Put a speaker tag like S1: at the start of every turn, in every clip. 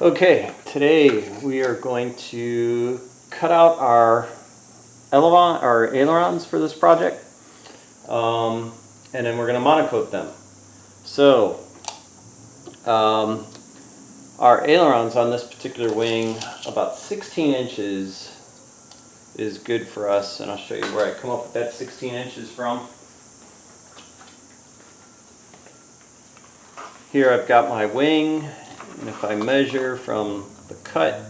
S1: Okay, today we are going to cut out our ailerons for this project, and then we're going to monocoat them. So our ailerons on this particular wing, about 16 inches is good for us, and I'll show you where I come up with that 16 inches from. Here I've got my wing, and if I measure from the cut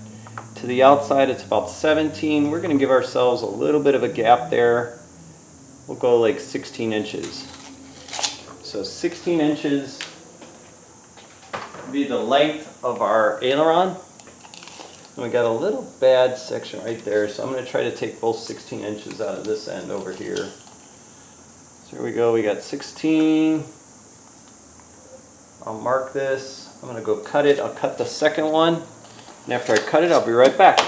S1: to the outside, it's about 17. We're going to give ourselves a little bit of a gap there. We'll go like 16 inches. So 16 inches will be the length of our aileron. And we got a little bad section right there, so I'm going to try to take both 16 inches out of this end over here. So here we go, we got 16. I'll mark this. I'm going to go cut it. I'll cut the second one, and after I cut it, I'll be right back.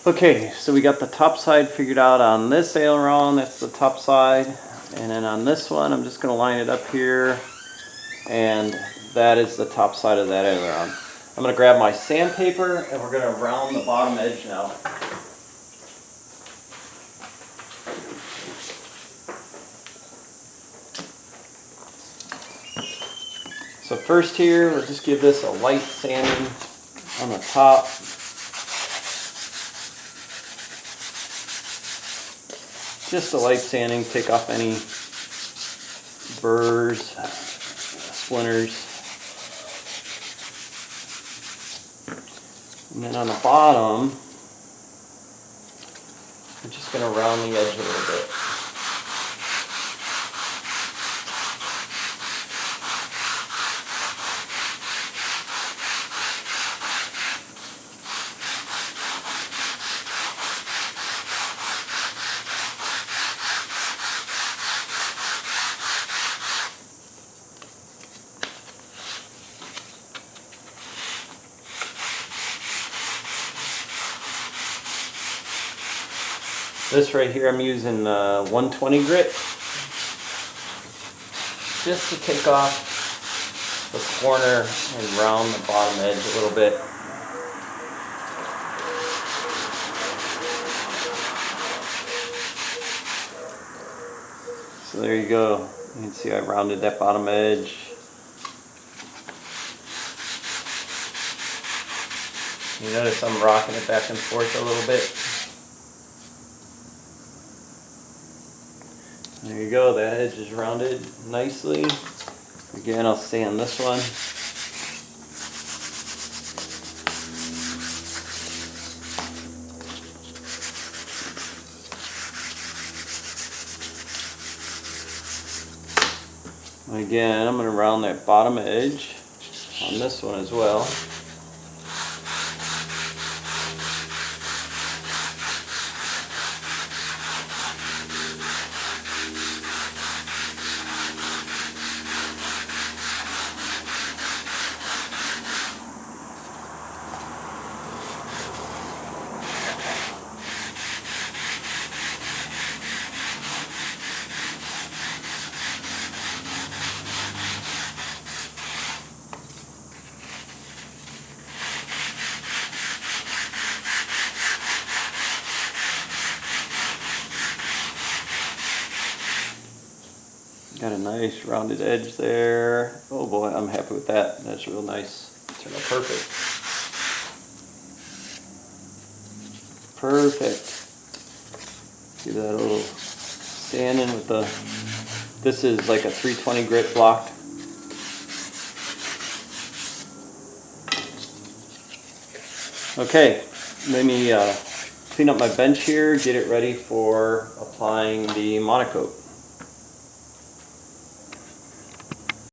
S1: Okay, so we got the top side figured out on this aileron. That's the top side. And then on this one, I'm just going to line it up here, and that is the top side of that aileron. I'm going to grab my sandpaper, and we're going to round the bottom edge now. So first here, we'll just give this a light sanding on the top. Just a light sanding, take off any burrs, splinters. And then on the bottom, I'm just going to round the edge a little bit. This right here, I'm using 120 grit just to take off the corner and round the bottom edge a little bit. So there you go. You can see I rounded that bottom edge. You notice I'm rocking it back and forth a little bit. There you go, that edge is rounded nicely. Again, I'll sand this one. Again, I'm going to round that bottom edge on this one as well. Got a nice rounded edge there. Oh boy, I'm happy with that. That's real nice. Turned out perfect. Perfect. Give that a little sanding with the, this is like a 320 grit block. Okay, let me clean up my bench here, get it ready for applying the monocoat.